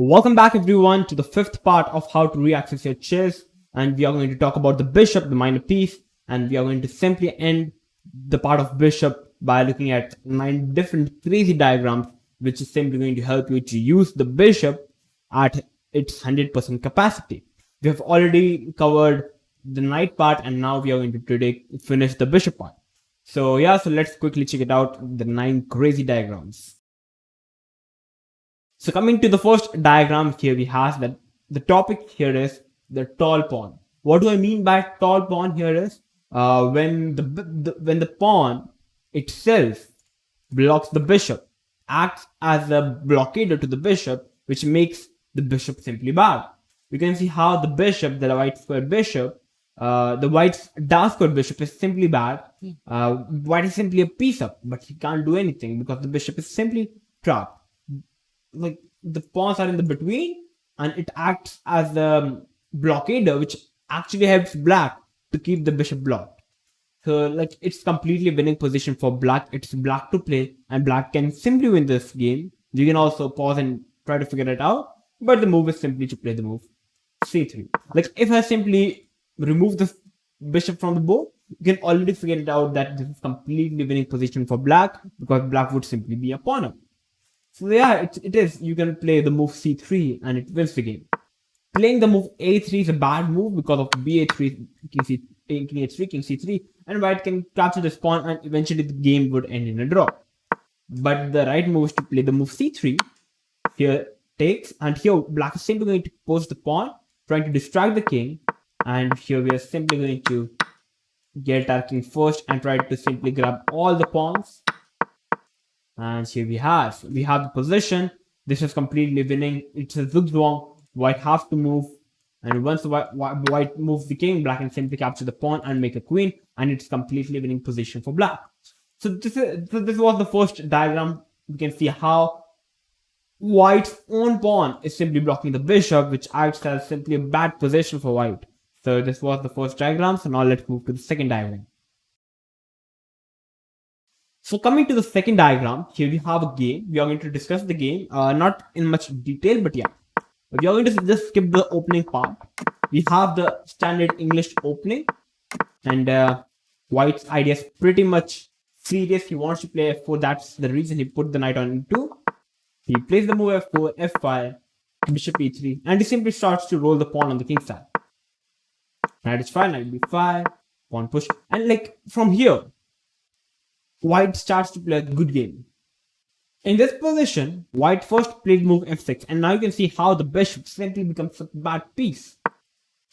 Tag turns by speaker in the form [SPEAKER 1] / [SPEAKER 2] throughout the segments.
[SPEAKER 1] Welcome back everyone to the fifth part of how to reaccess your chess, and we are going to talk about the bishop, the minor piece, and we are going to simply end the part of bishop by looking at 9 different crazy diagrams which is simply going to help you to use the bishop at its 100% capacity. We have already covered the knight part and now we are going to today finish the bishop part. So let's quickly check it out, the 9 crazy diagrams. So coming to the first diagram here, we have that the topic here is the tall pawn. What do I mean by tall pawn here is when the pawn itself blocks the bishop, acts as a blockader to the bishop, which makes the bishop simply bad. You can see how the bishop, the white square bishop, the white's dark square bishop is simply bad. White is simply a piece up, but he can't do anything because the bishop is simply trapped. Like the pawns are in the between and it acts as a blockader which actually helps black to keep the bishop blocked. So like it's completely winning position for black. It's black to play and black can simply win this game. You can also pause and try to figure it out, but the move is simply to play the move c3. Like if I simply remove the bishop from the board, you can already figure it out that this is completely winning position for black because black would simply be a pawn up. So it is. You can play the move c3 and it wins the game. Playing the move a3 is a bad move because of ba3, king h3, king c3, and white can capture this pawn and eventually the game would end in a draw. But the right move is to play the move c3. Here takes, and here black is simply going to post the pawn, trying to distract the king, and here we are simply going to get our king first and try to simply grab all the pawns. And here we have the position. This is completely winning. It's a zugzwang. White have to move, and once white moves the king, black can simply capture the pawn and make a queen, and it's completely winning position for black. So this was the first diagram. You can see how white's own pawn is simply blocking the bishop, which acts as simply a bad position for white. So this was the first diagram. So now let's move to the second diagram. So coming to the second diagram, here we have a game. We are going to discuss the game, not in much detail, but yeah. We are going to just skip the opening part. We have the standard English opening, and white's idea is pretty much serious. He wants to play f4. That's the reason he put the knight on e2. He plays the move f4, f5, bishop e3, and he simply starts to roll the pawn on the king side. Knight h5, knight b5, pawn push, and like from here, white starts to play a good game. In this position, white first played move f6, and now you can see how the bishop simply becomes a bad piece,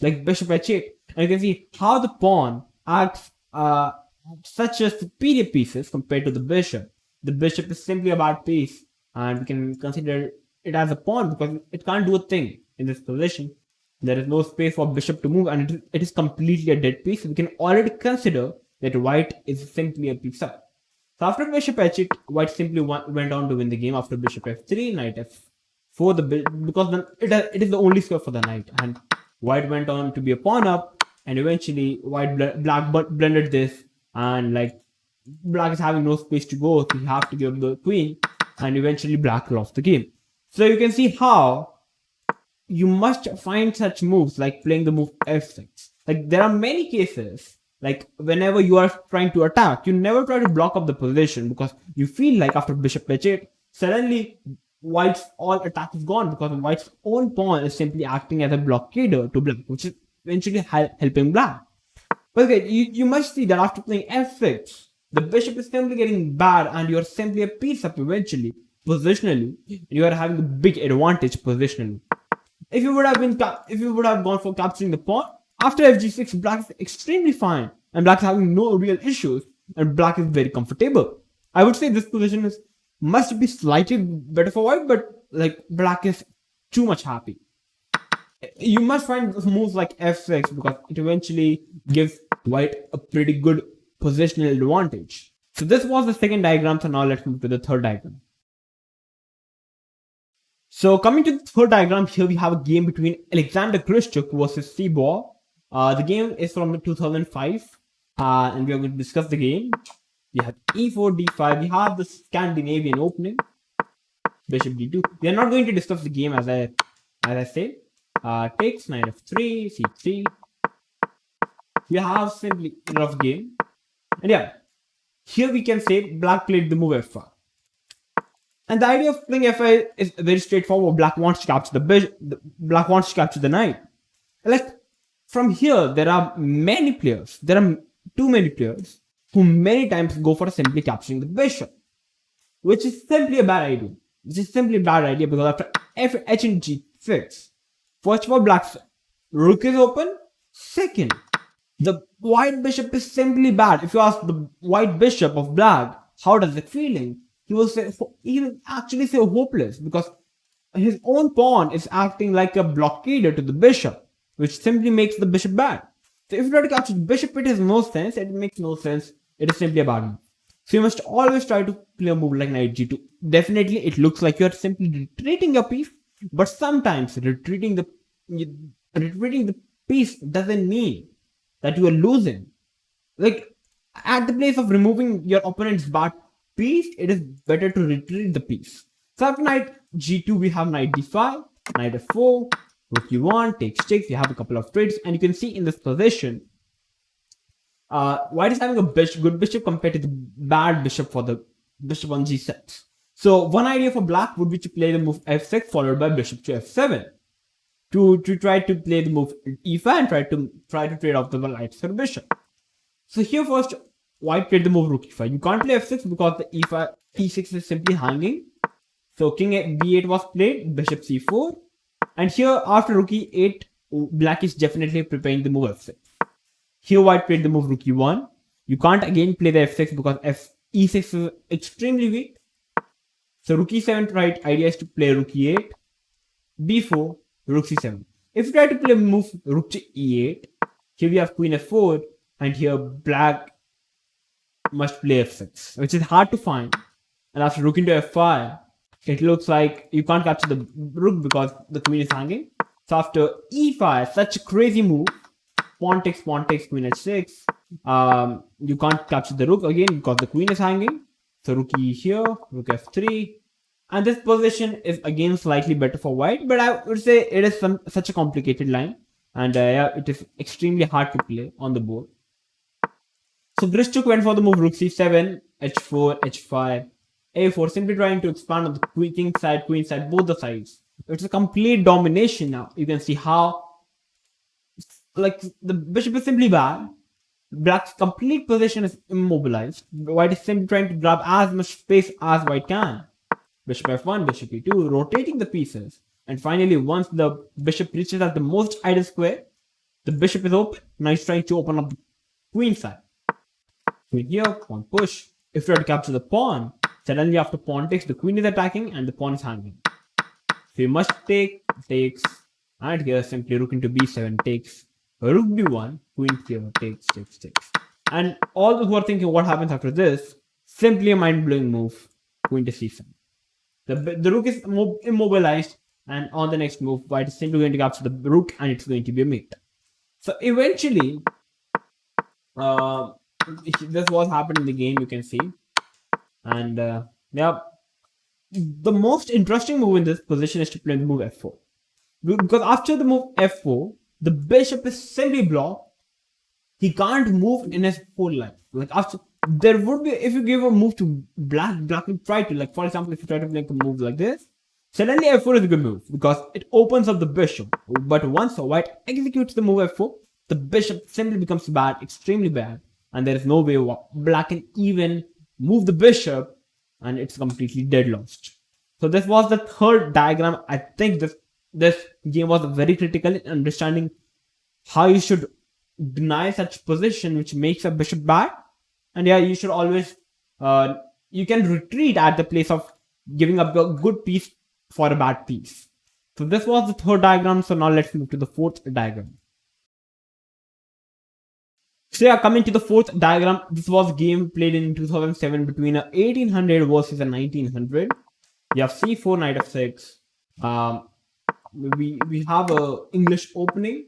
[SPEAKER 1] like bishop h8. And you can see how the pawn acts such as superior pieces compared to the bishop. The bishop is simply a bad piece, and we can consider it as a pawn because it can't do a thing in this position. There is no space for bishop to move, and it is completely a dead piece. We can already consider that white is simply a piece up. So after bishop h8, white simply went on to win the game after bishop f3, knight f4, because then it is the only square for the knight, and white went on to be a pawn up, and eventually black blended this, and like black is having no space to go, so he have to give up the queen, and eventually black lost the game. So you can see how you must find such moves like playing the move f6. Like there are many cases. Like whenever you are trying to attack, you never try to block up the position because you feel like after bishop h8, suddenly white's all attack is gone because white's own pawn is simply acting as a blockader to black, which is eventually helping black. But okay, you must see that after playing f6, the bishop is simply getting bad and you're simply a piece up eventually, positionally. You are having a big advantage positionally. If you would have gone for capturing the pawn, after fg6, black is extremely fine, and black is having no real issues, and black is very comfortable. I would say this position must be slightly better for white, but like black is too much happy. You must find moves like f6 because it eventually gives white a pretty good positional advantage. So this was the second diagram, so now let's move to the third diagram. So coming to the third diagram, here we have a game between Alexander Grishchuk versus Cibor. The game is from 2005, and we are going to discuss the game. We have e4, d5. We have the Scandinavian opening. bishop d2. We are not going to discuss the game as I say. Takes knight f3, c3. We have simply rough game. And yeah, here we can say black played the move f5. And the idea of playing f5 is very straightforward. Black wants to capture the bishop. Black wants to capture the knight. Like from here, there are many players. There are too many players who many times go for simply capturing the bishop, which is simply a bad idea. Which is simply a bad idea because after h and g6, first of all, black's rook is open. Second, the white bishop is simply bad. If you ask the white bishop of black, how does it feeling? He will actually say hopeless because his own pawn is acting like a blockader to the bishop, which simply makes the bishop bad. So if you try to capture the bishop, it has no sense. It makes no sense. It is simply a bad move. So you must always try to play a move like knight g2. Definitely, it looks like you are simply retreating your piece, but sometimes retreating the piece doesn't mean that you are losing. Like at the place of removing your opponent's bad piece, it is better to retreat the piece. So after knight g2, we have knight d5, knight f4, rook e1, takes takes. You have a couple of trades, and you can see in this position, white is having a good bishop compared to the bad bishop for the bishop on g6. So one idea for black would be to play the move f6 followed by bishop to f7 to try to play the move e5 and try to trade off the knights for the bishop. So here first, white played the move rook e5. You can't play f6 because the e6 is simply hanging. So king b8 was played, bishop c4, and here after rook e8, black is definitely preparing the move f6. Here white played the move rook e1. You can't again play the f6 because e6 is extremely weak. So rook e7, right idea is to play rook e8, b4, rook c7. If you try to play move rook to e8, here we have queen f4, and here black must play f6, which is hard to find. And after rook into f5, it looks like you can't capture the rook because the queen is hanging. So after e5, such a crazy move, pawn takes, queen h6. You can't capture the rook again because the queen is hanging. So rook e here, rook f3. And this position is again slightly better for white, but I would say it is such a complicated line. And yeah, it is extremely hard to play on the board. So Grishchuk went for the move rook c7, h4, h5, a4, simply trying to expand on the king side, queen side, both the sides. It's a complete domination now. You can see how, like, the bishop is simply bad. Black's complete position is immobilized. White is simply trying to grab as much space as white can. Bishop f1, bishop e2, rotating the pieces. And finally, once the bishop reaches at the most ideal square, the bishop is open. Now he's trying to open up the queen side. Queen here, pawn push. If you try to capture the pawn, suddenly after pawn takes, the queen is attacking and the pawn is hanging. So you must takes, and here simply rook into b7 takes, rook b1, queen here takes. And all those who are thinking what happens after this, simply a mind-blowing move, queen to c7. The rook is immobilized, and on the next move, white is simply going to capture the rook and it's going to be a mate. So eventually, this was happening in the game, you can see. And yeah, the most interesting move in this position is to play the move f4. Because after the move f4, the bishop is simply blocked. He can't move in his whole life. Like after, there would be, if you give a move to black will try to, like for example, if you try to make a move like this, suddenly f4 is a good move because it opens up the bishop. But once white executes the move f4, the bishop simply becomes bad, extremely bad, and there is no way black can even move the bishop, and it's completely dead lost. So this was the third diagram. I think this game was very critical in understanding how you should deny such position which makes a bishop bad. And yeah, you should always you can retreat at the place of giving up a good piece for a bad piece. So this was the third diagram. So now let's move to the fourth diagram. So yeah, coming to the fourth diagram, this was a game played in 2007 between a 1800 versus a 1900. You have c4, knight f6. We have a English opening.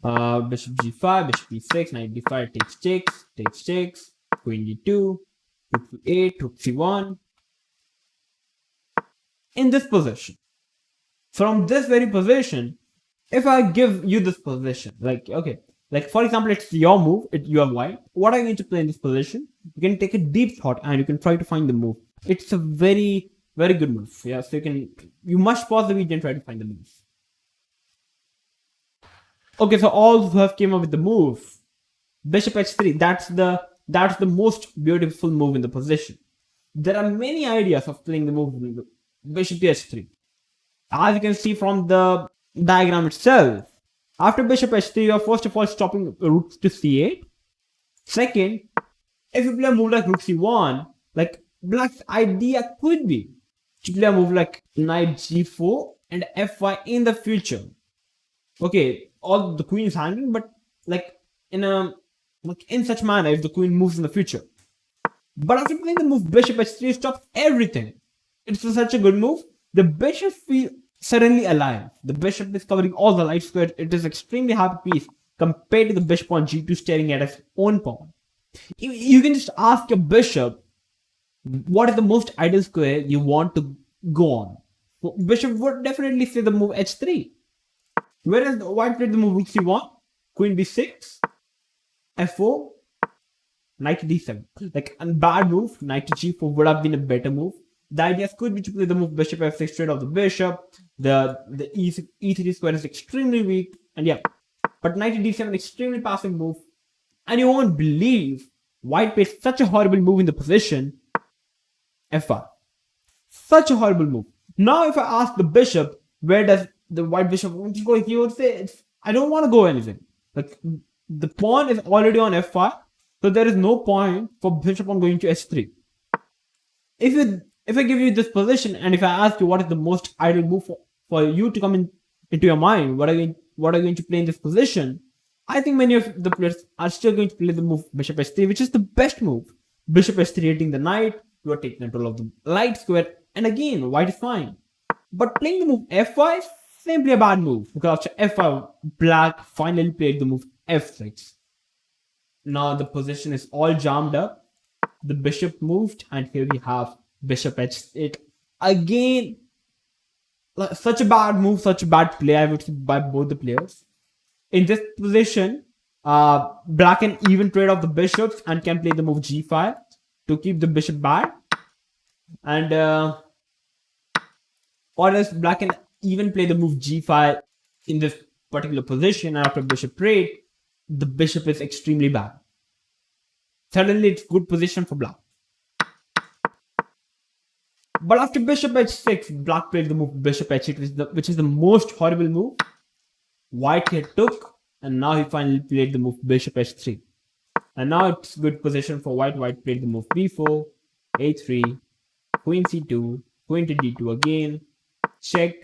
[SPEAKER 1] Bishop g5, bishop e6, knight d5 takes, queen d2, rook e8, rook c1. in this position. From this very position, if I give you this position, like, okay, like for example, it's your move, you have white. What are you going to play in this position? You can take a deep thought and you can try to find the move. It's a very, very good move. Yeah, so you must pause the video and try to find the move. Okay, so all who have came up with the move, bishop h3, that's the most beautiful move in the position. There are many ideas of playing the move bishop to h3. As you can see from the diagram itself, after bishop h3, you are first of all stopping rook to c8. Second, if you play a move like rook c1, like black's idea could be to play a move like knight g4 and f5 in the future. Okay, all the queen is hanging, but like in such manner if the queen moves in the future. But after playing the move bishop h3, stops everything. It's such a good move. The bishop feels suddenly alive. The bishop is covering all the light squares. It is extremely happy piece compared to the bishop on g2 staring at its own pawn. You can just ask your bishop what is the most ideal square you want to go on. So bishop would definitely say the move h3. Whereas the white played the move rook c1, queen b6, f4, knight d7. Like a bad move, knight to g4 would have been a better move. The idea could be to play the move bishop f6 straight off the bishop. The e3 square is extremely weak, and yeah, but knight to d7 extremely passive move. And you won't believe white played such a horrible move in the position f5. Such a horrible move. Now, if I ask the bishop where does the white bishop want to go, he would say, I don't want to go anything. Like the pawn is already on f5, so there is no point for bishop on going to h3. If I give you this position and if I ask you what is the most ideal move for you to come into your mind, what are you going to play in this position? I think many of the players are still going to play the move bishop h3, which is the best move. Bishop h3 hitting the knight, you are taking control of the light square, and again, white is fine. But playing the move f5 is simply a bad move, because after f5, black finally played the move f6. Now the position is all jammed up. The bishop moved, and here we have bishop h8. Again, such a bad move, such a bad play, I would say, by both the players. In this position, black can even trade off the bishops and can play the move g5 to keep the bishop back. And or else black can even play the move g5 in this particular position, and after bishop trade, the bishop is extremely bad. Suddenly, it's good position for black. But after bishop h6, black played the move bishop h8, which is the most horrible move. White here took, and now he finally played the move bishop h3. And now it's good position for white. White played the move b4, a3, queen c2, queen to d2 again, check,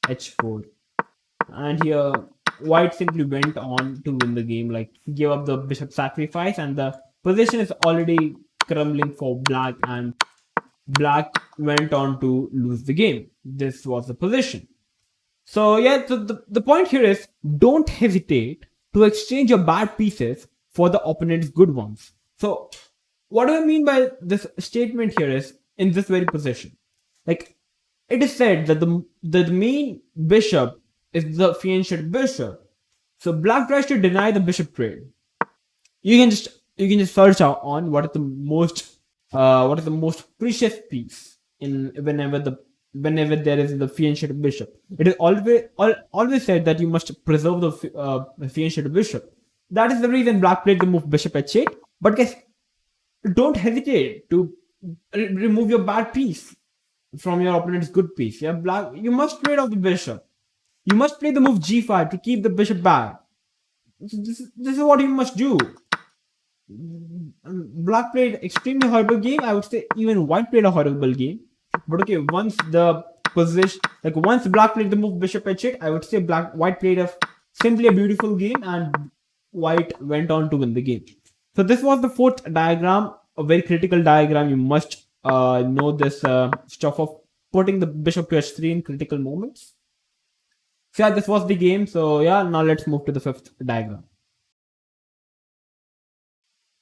[SPEAKER 1] h4. And here, white simply went on to win the game. Like, he gave up the bishop sacrifice, and the position is already crumbling for black, and black went on to lose the game. This was the position. So yeah, so the point here is, don't hesitate to exchange your bad pieces for the opponent's good ones. So what do I mean by this statement here is, in this very position, like, it is said that the main bishop is the fianched bishop. So black tries to deny the bishop trade. You can just search out on what is the most precious piece in whenever there is the fianched bishop. It is always said that you must preserve the fianched bishop. That is the reason black played the move bishop h8. But guys, don't hesitate to remove your bad piece from your opponent's good piece. Yeah, black, you must trade off the bishop. You must play the move g5 to keep the bishop back. This is what you must do. Black played extremely horrible game. I would say even white played a horrible game. But okay, once black played the move bishop h8, I would say white played simply a beautiful game, and white went on to win the game. So this was the fourth diagram, a very critical diagram. You must know this stuff of putting the bishop to h3 in critical moments. So yeah, this was the game. So yeah, now let's move to the fifth diagram.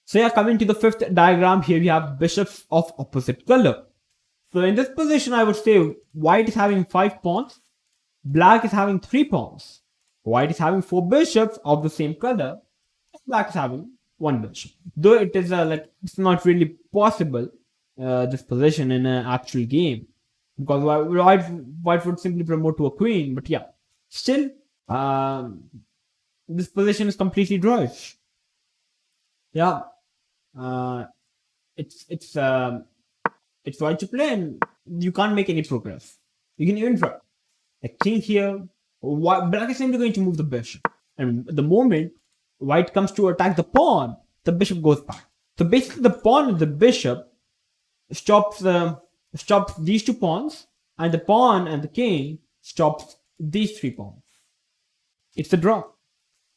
[SPEAKER 1] So yeah, coming to the fifth diagram, here we have bishops of opposite color. So in this position, I would say white is having 5 pawns, black is having 3 pawns, white is having 4 bishops of the same color, black is having 1 bishop. Though it is like it's not really possible this position in an actual game, because white would simply promote to a queen. But yeah, still this position is completely drawish. Yeah, it's white to play, and you can't make any progress. You can even try. Like king here, black is simply going to move the bishop, and the moment white comes to attack the pawn, the bishop goes back. So basically, the pawn and the bishop stops these 2 pawns, and the pawn and the king stops these 3 pawns. It's a draw.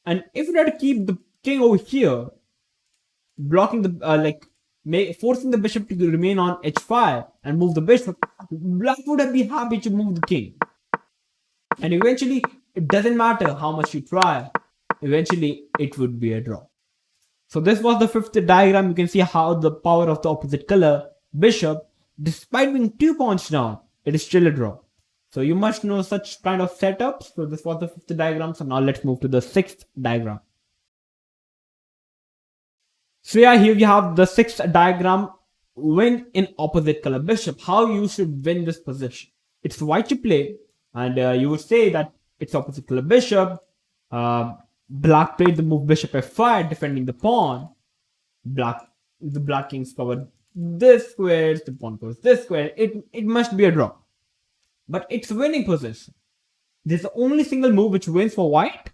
[SPEAKER 1] And if you try to keep the king over here, blocking the forcing the bishop to remain on h5 and move the bishop, black would be happy to move the king. And eventually, it doesn't matter how much you try, eventually it would be a draw. So this was the 5th diagram. You can see how the power of the opposite color bishop, despite being 2 pawns down, it is still a draw. So you must know such kind of setups. So this was the 5th diagram. So now let's move to the 6th diagram. So yeah, here we have the 6th diagram. Win in opposite color bishop. How you should win this position. It's white to play, and you would say that it's opposite color bishop. Black played the move bishop f5, defending the pawn. The black kings covered this square, the pawn goes this square. It must be a draw. But it's a winning position. There's the only single move which wins for white,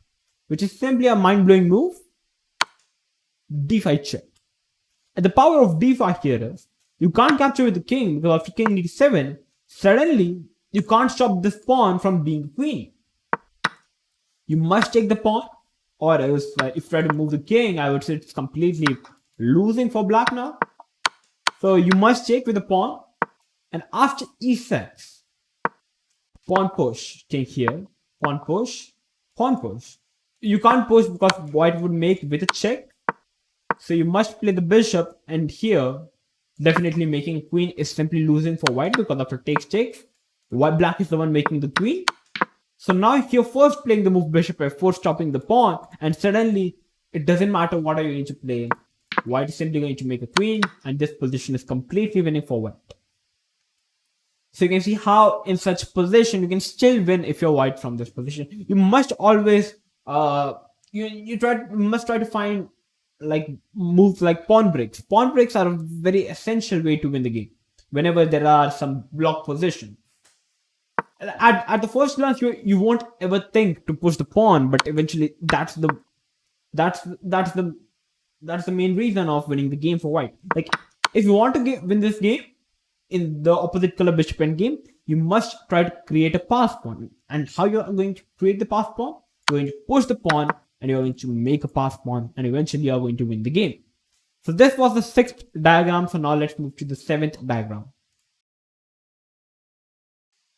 [SPEAKER 1] which is simply a mind-blowing move. d5 check. And the power of d5 here is, you can't capture with the king, because after king d7, suddenly you can't stop this pawn from being the queen. You must take the pawn, or else if you try to move the king, I would say it's completely losing for black now. So you must take with the pawn, and after e6, pawn push, king here, pawn push, pawn push. You can't push because white would make with a check. So you must play the bishop, and here, definitely making queen is simply losing for white, because after takes, black is the one making the queen. So now if you're first playing the move bishop f4, stopping the pawn, and suddenly it doesn't matter what are you going to play. White is simply going to make a queen, and this position is completely winning for white. So you can see how in such position you can still win if you're white from this position. You must always you must try to find like moves like pawn breaks. Pawn breaks are a very essential way to win the game whenever there are some block position. At the first glance, you won't ever think to push the pawn, but eventually that's the main reason of winning the game for white. Like if you want to win this game in the opposite color bishop endgame, you must try to create a pass pawn. And how you're going to create the pass pawn? You're going to push the pawn, and you're going to make a pass pawn, and eventually you're going to win the game. So this was the 6th diagram. So now let's move to the 7th diagram.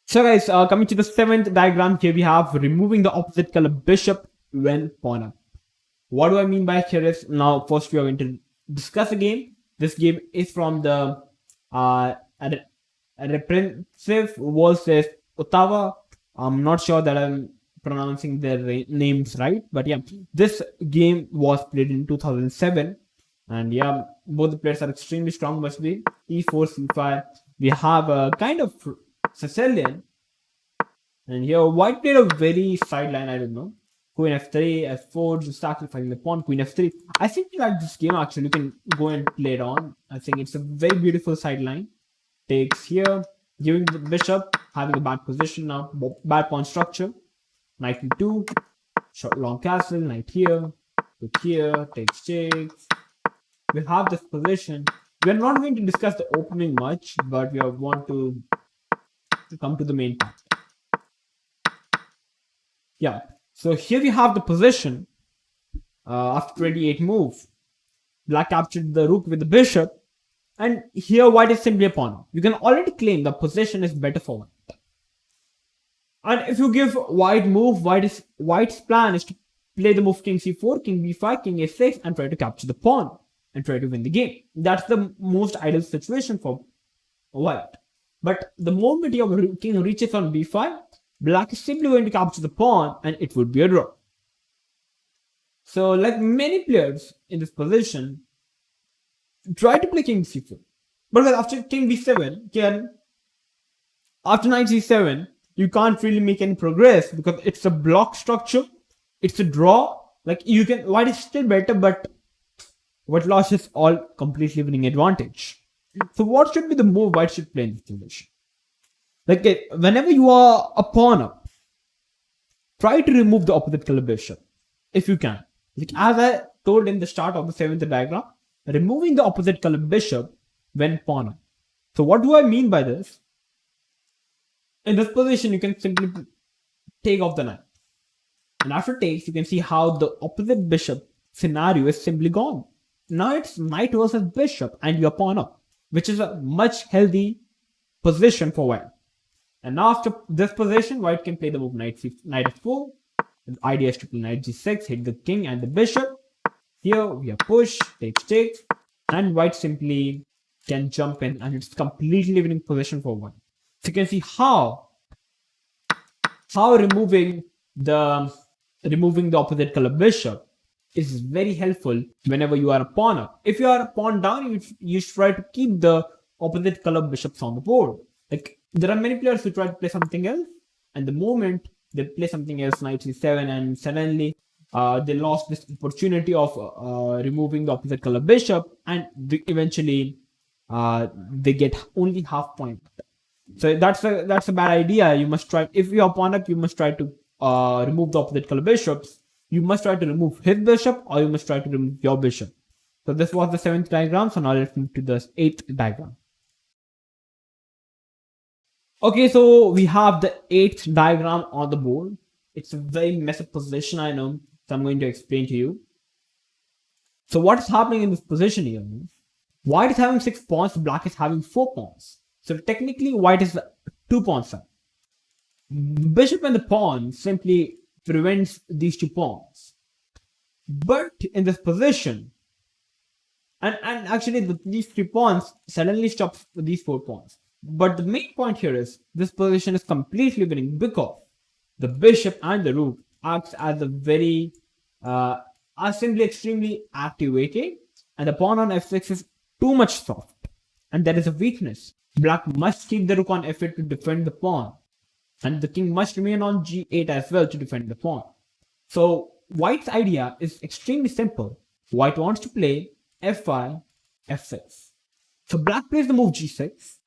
[SPEAKER 1] So guys, coming to the 7th diagram, here we have removing the opposite color bishop when pawn up. What do I mean by here is, now first we are going to discuss a game. This game is from the Repressive versus Ottawa. I'm not sure that I'm pronouncing their names right, but yeah, this game was played in 2007, and yeah, both the players are extremely strong. Must be e4, c5. We have a kind of Sicilian, and here white played a very sideline. I don't know. Queen f3, f4, just sacrificing the pawn. Queen f3. I think you like this game actually. You can go and play it on. I think it's a very beautiful sideline. Takes here, giving the bishop, having a bad position now, bad pawn structure. Knight e2, short long castle, knight here, took here, takes. We have this position. We are not going to discuss the opening much, but we want to come to the main part. Yeah, so here we have the position after 28 move. Black captured the rook with the bishop, and here white is simply a pawn. You can already claim the position is better for white. And if you give white move, white's plan is to play the move king c4, king b5, king a6, and try to capture the pawn and try to win the game. That's the most ideal situation for white. But the moment your king reaches on b5, black is simply going to capture the pawn and it would be a draw. So like many players in this position, try to play king c4. But after king b7, after knight c7, you can't really make any progress because it's a block structure. It's a draw. Like you can, white is still better, but what loss is all completely winning advantage. So what should be the move white should play in this position? Like whenever you are a pawn up, try to remove the opposite color bishop if you can. Like as I told in the start of the 7th diagram, removing the opposite color bishop when pawn up. So what do I mean by this? In this position, you can simply take off the knight. And after takes, you can see how the opposite bishop scenario is simply gone. Now it's knight versus bishop and you're pawn up, which is a much healthy position for white. And now after this position, white can play the move knight f4. The idea is to play knight g6, hit the king and the bishop. Here we have push, takes, and white simply can jump in and it's completely winning position for white. So you can see how removing the opposite color bishop is very helpful whenever you are a pawn up. If you are a pawn down, you should try to keep the opposite color bishops on the board. Like there are many players who try to play something else, and the moment they play something else, knight c7, and suddenly they lost this opportunity of removing the opposite color bishop, and eventually they get only half point. So that's a bad idea. You must try, if you are pawn up, you must try to remove the opposite color bishops. You must try to remove his bishop, or you must try to remove your bishop. So this was the 7th diagram. So now let's move to the 8th diagram. Okay, so we have the 8th diagram on the board. It's a very messy position, I know. So I'm going to explain to you. So what is happening in this position here? White is having 6 pawns, black is having 4 pawns. So technically, white is 2 pawns up. Bishop and the pawn simply prevents these 2 pawns. But in this position, and actually these 3 pawns suddenly stop these 4 pawns. But the main point here is this position is completely winning because the bishop and the rook acts as a very are simply extremely activated, and the pawn on f6 is too much soft, and there is a weakness. Black must keep the rook on f8 to defend the pawn, and the king must remain on g8 as well to defend the pawn. So white's idea is extremely simple. White wants to play f5, f6. So black plays the move g6,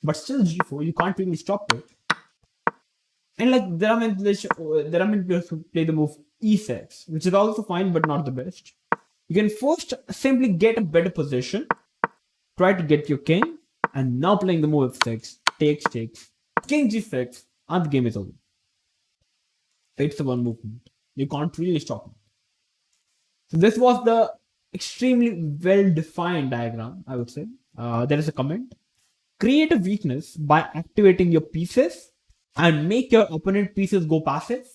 [SPEAKER 1] but still g4. You can't really stop it. And like there are many players who play the move e6, which is also fine but not the best. You can first simply get a better position, try to get your king, and now playing the move f6, takes, king g6, and the game is over. It's the one movement. You can't really stop it. So this was the extremely well-defined diagram, I would say. There is a comment. Create a weakness by activating your pieces and make your opponent pieces go passive,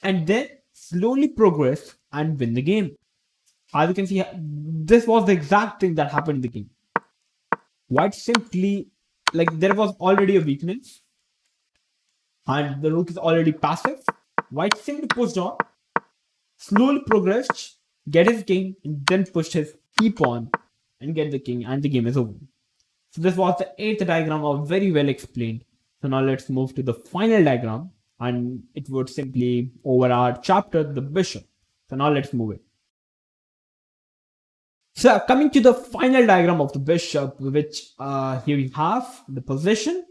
[SPEAKER 1] and then slowly progress and win the game. As you can see, this was the exact thing that happened in the game. White simply, like there was already a weakness and the rook is already passive. White simply pushed on, slowly progressed, get his king, and then pushed his key pawn and get the king, and the game is over. So this was the 8th diagram, of very well explained. So now let's move to the final diagram, and it would simply over our chapter, the bishop. So now let's move it. So coming to the final diagram of the bishop, which here we have the position.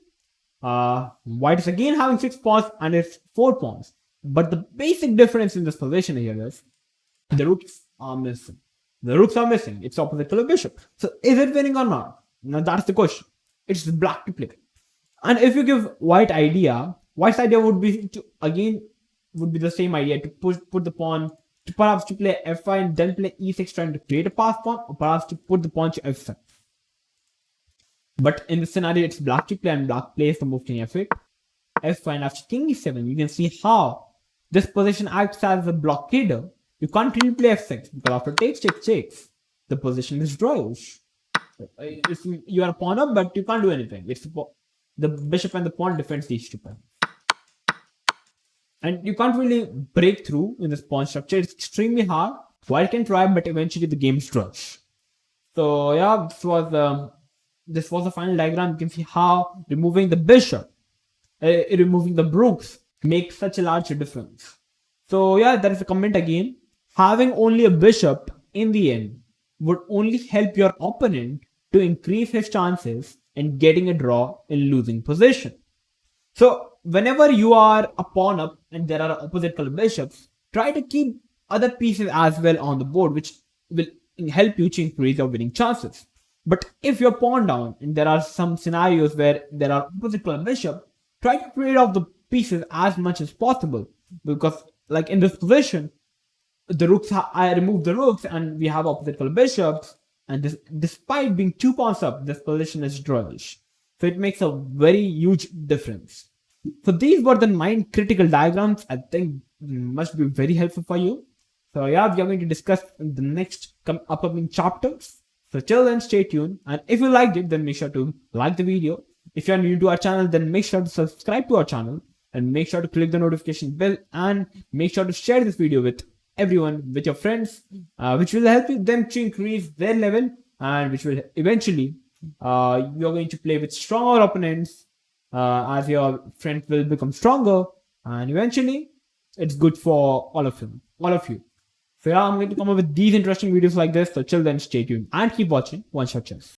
[SPEAKER 1] White is again having 6 pawns and it's 4 pawns. But the basic difference in this position here is the rooks are missing. The rooks are missing. It's opposite to the bishop. So is it winning or not? Now that's the question. It's black to play. And if you give white's idea would be to the same idea, to put the pawn, to perhaps to play f5 and then play e6 trying to create a pass pawn, or perhaps to put the pawn to f7. But in this scenario, it's black to play, and black plays the move king f8, f5, and after king e7, you can see how this position acts as a blockader. You can't really play f6 because after takes, the position is drawish. If you are a pawn up, but you can't do anything. It's the bishop and the pawn defends these 2 pawns. And you can't really break through in this pawn structure. It's extremely hard. White can try, but eventually the game is draws. So yeah, this was the final diagram. You can see how removing the bishop, removing the rooks makes such a large difference. So yeah, there is a comment again. Having only a bishop in the end would only help your opponent to increase his chances in getting a draw in losing position. So whenever you are a pawn up and there are opposite color bishops, try to keep other pieces as well on the board, which will help you to increase your winning chances. But if you're pawn down and there are some scenarios where there are opposite color bishop, try to trade off the pieces as much as possible, because like in this position, the rooks, I remove the rooks and we have opposite color bishops, and this, despite being 2 pawns up, this position is drawish. So it makes a very huge difference. So these were the 9 critical diagrams. I think must be very helpful for you. So yeah, we are going to discuss in the next upcoming chapters. So till then, stay tuned. And if you liked it, then make sure to like the video. If you are new to our channel, then make sure to subscribe to our channel and make sure to click the notification bell and make sure to share this video with everyone, with your friends, which will help them to increase their level, and which will eventually you're going to play with stronger opponents as your friends will become stronger, and eventually it's good for all of you. So yeah, I'm going to come up with these interesting videos like this. So till then, stay tuned and keep watching One Shot Chess.